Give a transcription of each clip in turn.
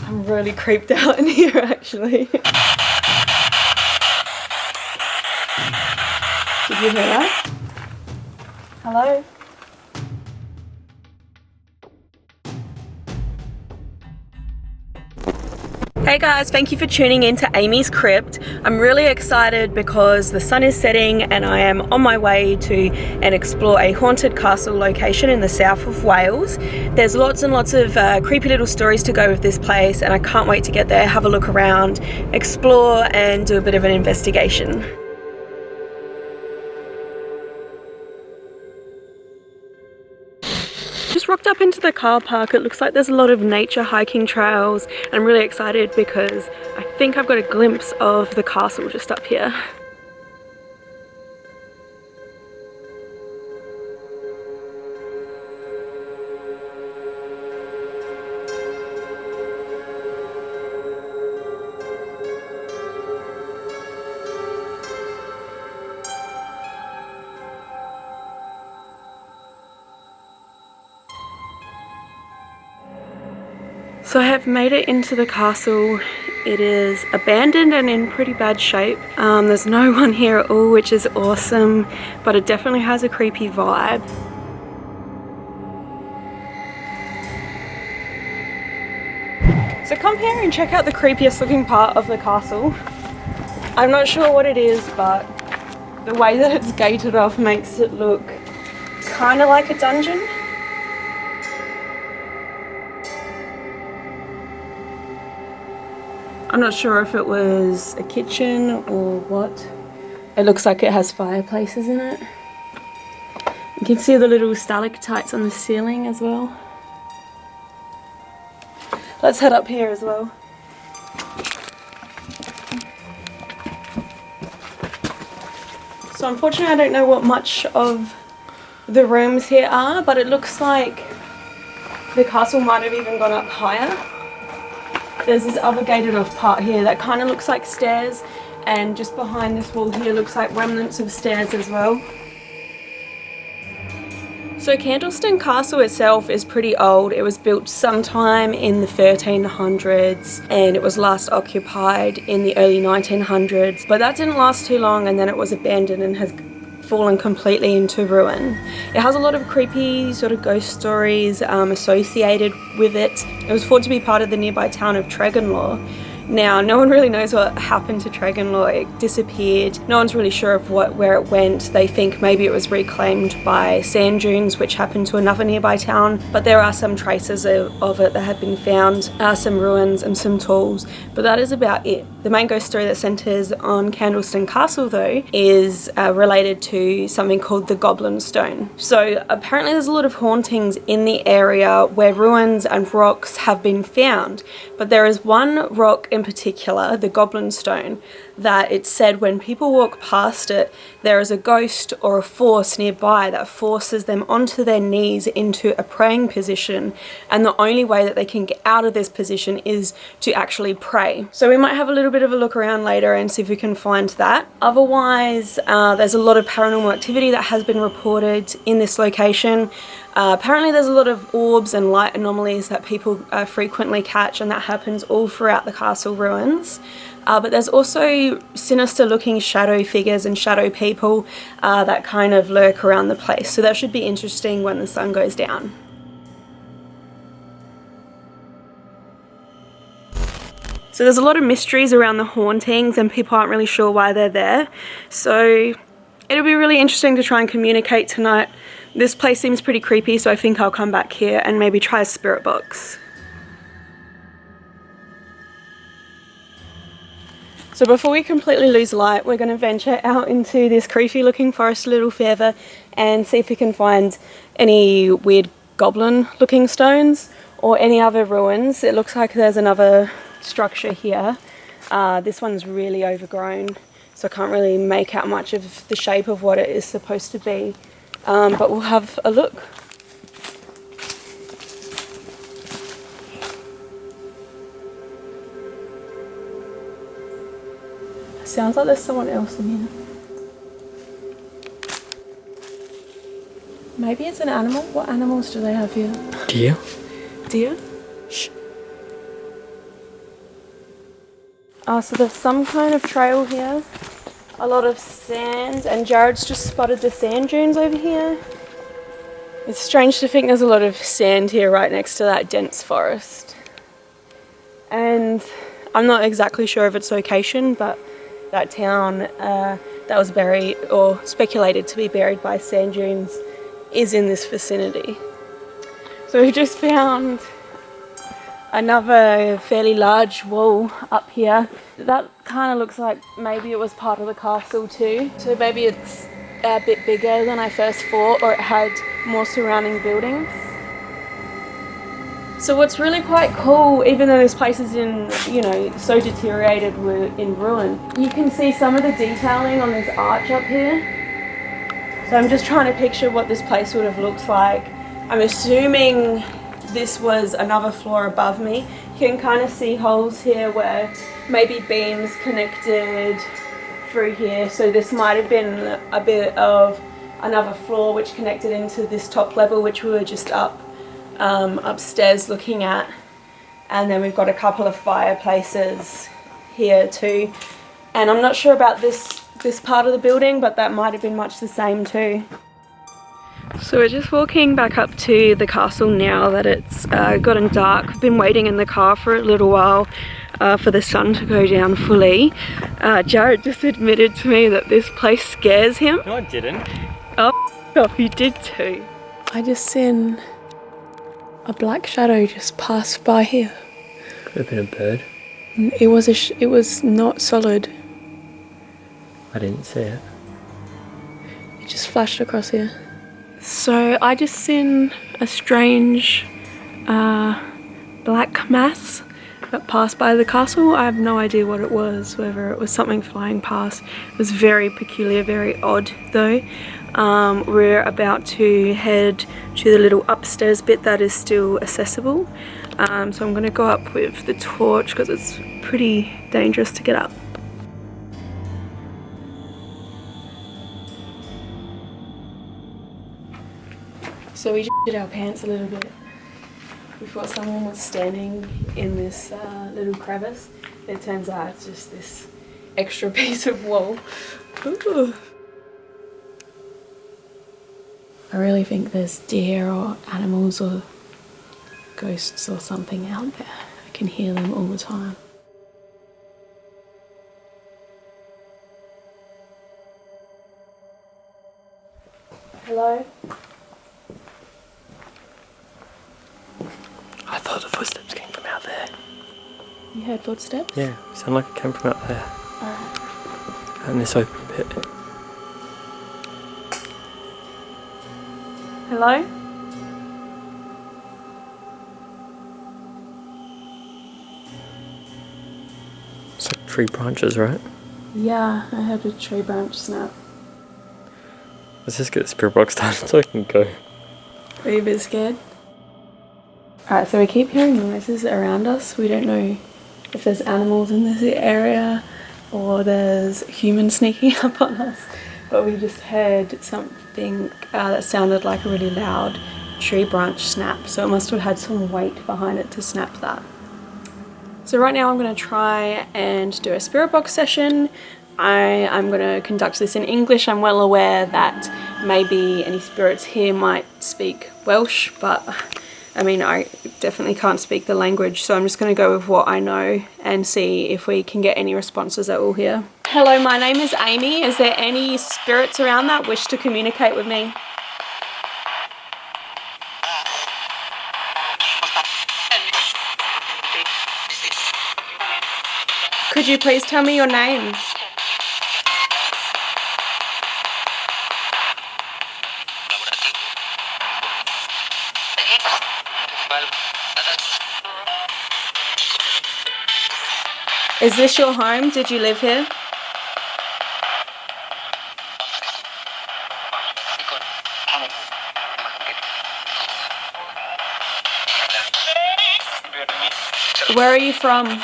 I'm really creeped out in here actually. Did you hear that? Hello? Hey guys, thank you for tuning in to AmysCrypt. I'm really excited because the sun is setting and I am on my way to explore a haunted castle location in the south of Wales. There's lots and lots of creepy little stories to go with this place, and I can't wait to get there, have a look around, explore and do a bit of an investigation. Just rocked up into the car park. It looks like there's a lot of nature hiking trails. I'm really excited because I think I've got a glimpse of the castle just up here. So I have made it into the castle. It is abandoned and in pretty bad shape. There's no one here at all, which is awesome, but it definitely has a creepy vibe. So come here and check out the creepiest looking part of the castle. I'm not sure what it is, but the way that it's gated off makes it look kind of like a dungeon. I'm not sure if it was a kitchen or what. It looks like it has fireplaces in it. You can see the little stalactites on the ceiling as well. Let's head up here as well. So unfortunately I don't know what much of the rooms here are, but it looks like the castle might have even gone up higher. There's this other gated off part here that kind of looks like stairs, and just behind this wall here looks like remnants of stairs as well. So Candleston Castle itself is pretty old. It was built sometime in the 1300s and it was last occupied in the early 1900s, but that didn't last too long and then it was abandoned and has fallen completely into ruin. It has a lot of creepy sort of ghost stories associated with it. It was thought to be part of the nearby town of Tregenlaw. Now, no one really knows what happened to Tregenlaw. It disappeared. No one's really sure of where it went. They think maybe it was reclaimed by sand dunes, which happened to another nearby town, but there are some traces of it that have been found, some ruins and some tools, but that is about it. The main ghost story that centres on Candleston Castle, though, is related to something called the Goblin Stone. So apparently there's a lot of hauntings in the area where ruins and rocks have been found, but there is one rock in particular, the Goblin Stone, that it's said when people walk past it, there is a ghost or a force nearby that forces them onto their knees into a praying position, and the only way that they can get out of this position is to actually pray. So we might have a little bit of a look around later and see if we can find that. Otherwise, there's a lot of paranormal activity that has been reported in this location. Apparently there's a lot of orbs and light anomalies that people frequently catch, and that happens all throughout the castle ruins. But there's also sinister looking shadow figures and shadow people that kind of lurk around the place. So that should be interesting when the sun goes down. So there's a lot of mysteries around the hauntings and people aren't really sure why they're there. So it'll be really interesting to try and communicate tonight. This place seems pretty creepy, so I think I'll come back here and maybe try a spirit box. So before we completely lose light, we're going to venture out into this creepy looking forest a little further and see if we can find any weird goblin looking stones or any other ruins. It looks like there's another structure here. This one's really overgrown, so I can't really make out much of the shape of what it is supposed to be. But we'll have a look. Sounds like there's someone else in here. Maybe it's an animal. What animals do they have here? Deer? Deer? Shh. So there's some kind of trail here. A lot of sand, and Jared's just spotted the sand dunes over here. It's strange to think there's a lot of sand here right next to that dense forest. And I'm not exactly sure of its location, but that town that was buried or speculated to be buried by sand dunes is in this vicinity. So we've just found another fairly large wall up here. That kind of looks like maybe it was part of the castle too. So maybe it's a bit bigger than I first thought, or it had more surrounding buildings. So what's really quite cool, even though this place is in, you know, so deteriorated, we're in ruin, you can see some of the detailing on this arch up here. So I'm just trying to picture what this place would have looked like. I'm assuming this was another floor above me. You can kind of see holes here where maybe beams connected through here. So this might have been a bit of another floor which connected into this top level, which we were just upstairs looking at. And then we've got a couple of fireplaces here too. And I'm not sure about this part of the building, but that might have been much the same too. So we're just walking back up to the castle now that it's gotten dark. We've been waiting in the car for a little while for the sun to go down fully. Jared just admitted to me that this place scares him. No, I didn't. Oh, you did too. I just seen a black shadow just pass by here. Could have been a bird. It was not solid. I didn't see it. It just flashed across here. So I just seen a strange black mass that passed by the castle. I have no idea what it was, whether it was something flying past. It was very peculiar, very odd though. We're about to head to the little upstairs bit that is still accessible. So I'm going to go up with the torch because it's pretty dangerous to get up. So we just did our pants a little bit. We thought someone was standing in this little crevice. It turns out it's just this extra piece of wall. Ooh. I really think there's deer or animals or ghosts or something out there. I can hear them all the time. Hello? I thought the footsteps came from out there. You heard footsteps? Yeah, it sounded like it came from out there. Alright. And this open pit. Hello? It's like tree branches, right? Yeah, I heard a tree branch snap. Let's just get the spirit box done so I can go. Are you a bit scared? Alright, so we keep hearing noises around us. We don't know if there's animals in this area or there's humans sneaking up on us. But we just heard something that sounded like a really loud tree branch snap. So it must have had some weight behind it to snap that. So right now I'm going to try and do a spirit box session. I'm going to conduct this in English. I'm well aware that maybe any spirits here might speak Welsh, but I mean, I definitely can't speak the language, so I'm just going to go with what I know and see if we can get any responses that we'll hear. Hello, my name is Amy. Is there any spirits around that wish to communicate with me? Could you please tell me your name? Is this your home? Did you live here? Where are you from?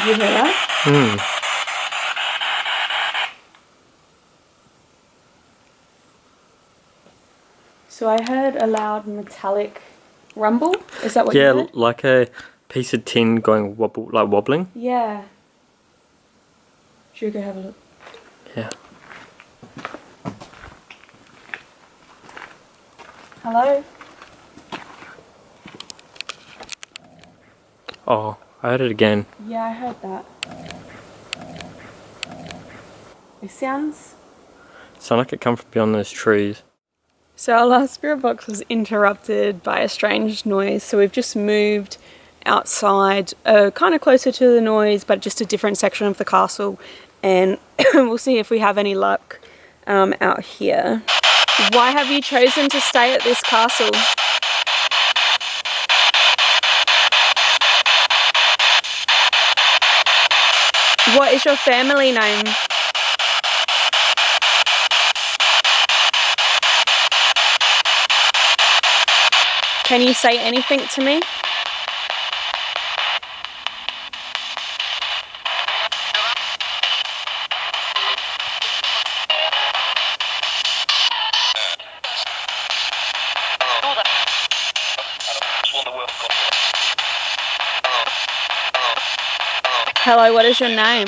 Did you hear that? So I heard a loud metallic rumble. Is that what you heard? Yeah, like a piece of tin going wobbling. Yeah. Should we go have a look? Yeah. Hello? Oh, I heard it again. Yeah, I heard that. It sounds Like it come from beyond those trees. So our last spirit box was interrupted by a strange noise, so we've just moved outside, kind of closer to the noise, but just a different section of the castle, and we'll see if we have any luck out here. Why have you chosen to stay at this castle? What is your family name? Can you say anything to me? Hello, what is your name?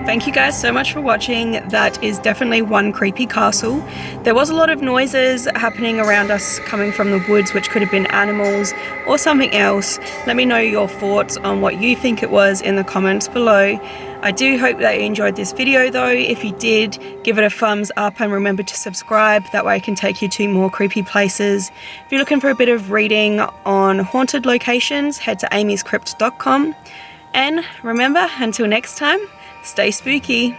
Thank you guys so much for watching. That is definitely one creepy castle. There was a lot of noises happening around us coming from the woods, which could have been animals or something else. Let me know your thoughts on what you think it was in the comments below. I do hope that you enjoyed this video though. If you did, give it a thumbs up and remember to subscribe. That way I can take you to more creepy places. If you're looking for a bit of reading on haunted locations, head to AmysCrypt.com. And remember, until next time, stay spooky.